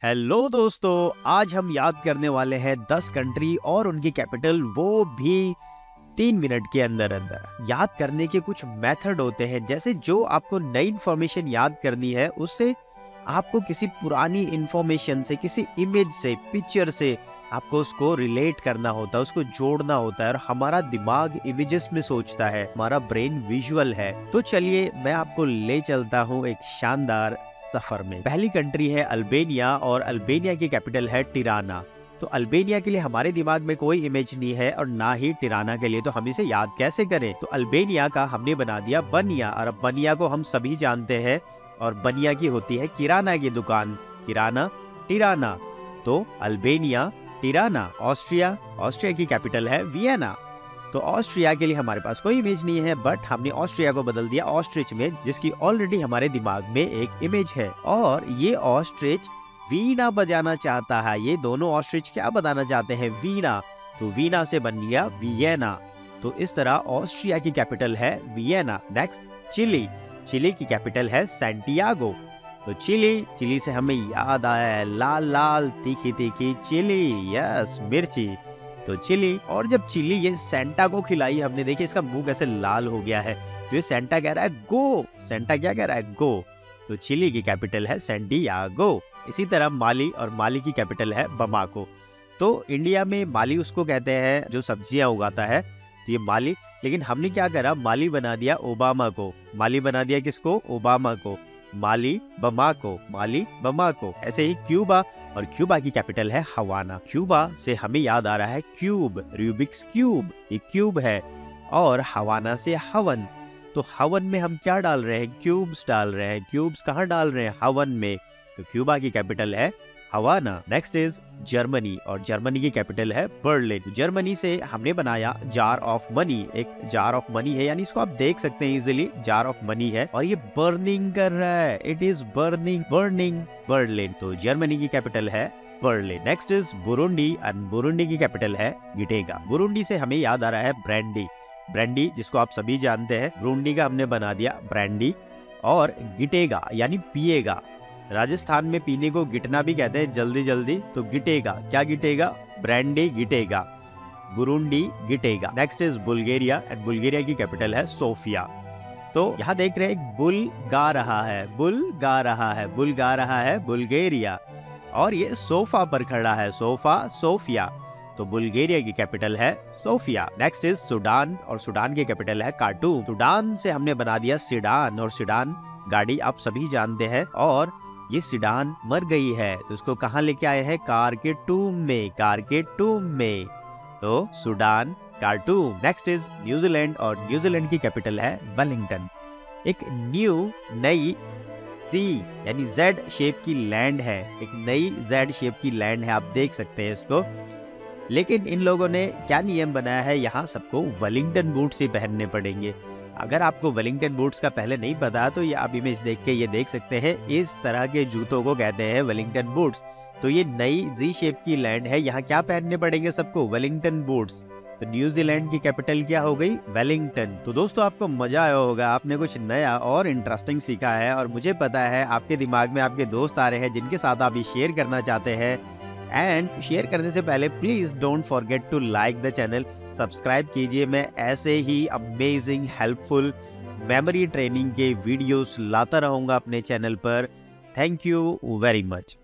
Hello दोस्तों, आज हम याद करने वाले हैं 10 कंट्री और उनकी कैपिटल, वो भी 3 मिनट के अंदर अंदर। याद करने के कुछ मेथड होते हैं, जैसे जो आपको नई इंफॉर्मेशन याद करनी है उससे आपको किसी पुरानी इंफॉर्मेशन से, किसी इमेज से, पिक्चर से आपको उसको रिलेट करना होता है, उसको जोड़ना होता है। और हमारा दिमाग इमेजेस में सोचता है, हमारा ब्रेन विजुअल है। तो चलिए मैं आपको ले चलता हूँ एक शानदार सफर में। पहली कंट्री है अल्बानिया और अल्बानिया की कैपिटल है टिराना। तो अल्बानिया के लिए हमारे दिमाग में कोई इमेज नहीं है और ना ही टिराना के लिए, तो हम इसे याद कैसे करें? तो अल्बानिया का हमने बना दिया बनिया, और अब बनिया को हम सभी जानते हैं, और बनिया की होती है किराना की दुकान। किराना, टिराना। तो अल्बानिया, टिराना। ऑस्ट्रिया, ऑस्ट्रिया की कैपिटल है वियना। तो ऑस्ट्रिया के लिए हमारे पास कोई इमेज नहीं है, बट हमने ऑस्ट्रिया को बदल दिया ऑस्ट्रिच में, जिसकी ऑलरेडी हमारे दिमाग में एक इमेज है। और ये ऑस्ट्रिच वीणा बजाना चाहता है। ये दोनों ऑस्ट्रिच क्या बताना चाहते हैं? वीणा। तो वीणा से बन गया वियना। तो इस तरह ऑस्ट्रिया की कैपिटल है वियना। Next, Chile. चिली की कैपिटल है सैंटियागो। तो चिली, चिली से हमें याद आया है लाल लाल तीखी तीखी चिली, यस, मिर्ची। तो चिली। और जब चिली ये सेंटा को खिलाई हमने, देखिए इसका मुंह कैसे लाल हो गया है। तो ये सेंटा कह रहा है गो। सेंटा क्या कह रहा है? गो। तो चिली की कैपिटल है सैंटियागो। इसी तरह माली, और माली की कैपिटल है बमाको। तो इंडिया में माली उसको कहते हैं जो सब्जियां उगाता है, तो ये माली। लेकिन हमने क्या करा, माली बना दिया ओबामा को। माली बना दिया किसको? ओबामा को। माली बमाको, माली बमाको। ऐसे ही क्यूबा, और क्यूबा की कैपिटल है हवाना। क्यूबा से हमें याद आ रहा है क्यूब, रूबिक्स क्यूब, ये क्यूब है। और हवाना से हवन। तो हवन में हम क्या डाल रहे हैं? क्यूब्स डाल रहे हैं। क्यूब्स कहाँ डाल रहे हैं? हवन में। तो क्यूबा की कैपिटल है हवाना। नेक्स्ट इज जर्मनी, और जर्मनी की कैपिटल है बर्लिन। जर्मनी से हमने बनाया जार ऑफ मनी। एक जार ऑफ मनी है, यानी इसको आप देख सकते हैं इजीली, जार ऑफ मनी है, और ये बर्निंग कर रहा है। It is burning, burning, Berlin. तो जर्मनी की कैपिटल है बर्लिन। नेक्स्ट इज बुरुंडी, और बुरुंडी की कैपिटल है गिटेगा। बुरुंडी से हमें याद आ रहा है ब्रांडी। ब्रांडी जिसको आप सभी जानते हैं, बुरुंडी का हमने बना दिया ब्रांडी। और गिटेगा यानी पिएगा। राजस्थान में पीने को गिटना भी कहते हैं, जल्दी जल्दी। तो गिटेगा, क्या Gitega? Burundi Gitega, Burundi Gitega. Next is Bulgaria, and Bulgaria की कैपिटल है सोफिया। तो यहाँ देख रहे हैं बुल गा रहा है, बुल गा रहा है, बुल गा रहा है बुल्गारिया। और ये सोफा पर खड़ा है, सोफा, सोफिया। तो बुल्गारिया की कैपिटल है सोफिया। नेक्स्ट इज सूडान, और सूडान की कैपिटल है खार्टूम। सूडान से हमने बना दिया सीडान, और सीडान गाड़ी आप सभी जानते हैं। और ये सीडान मर गई है, तो उसको कहाँ लेके आए हैं? कार के टूम में, कार के टूम में। तो Sudan, Khartoum. Next is New Zealand, और न्यूजीलैंड की कैपिटल है वेलिंगटन। एक न्यू, नई, सी यानी जेड शेप की लैंड है। एक नई जेड शेप की लैंड है, आप देख सकते हैं इसको। लेकिन इन लोगों ने क्या नियम बनाया है? यहाँ सबको वेलिंगटन बूट से पहनने पड़ेंगे। अगर आपको वेलिंगटन बूट्स का पहले नहीं पता, तो ये आप इमेज देख के ये देख सकते हैं, इस तरह के जूतों को कहते हैं वेलिंगटन बूट्स। तो ये नई जी शेप की लैंड है, यहाँ क्या पहनने पड़ेंगे सबको? Wellington boots. तो न्यूजीलैंड की कैपिटल क्या हो गई? वेलिंगटन। तो दोस्तों आपको मजा आया होगा, आपने कुछ नया और इंटरेस्टिंग सीखा है, और मुझे पता है आपके दिमाग में आपके दोस्त आ रहे हैं जिनके साथ आप ये शेयर करना चाहते हैं। एंड शेयर करने से पहले please don't forget to like the channel, subscribe कीजिए। मैं ऐसे ही अमेजिंग, हेल्पफुल मेमोरी ट्रेनिंग के वीडियोस लाता रहूंगा अपने चैनल पर। Thank you very much.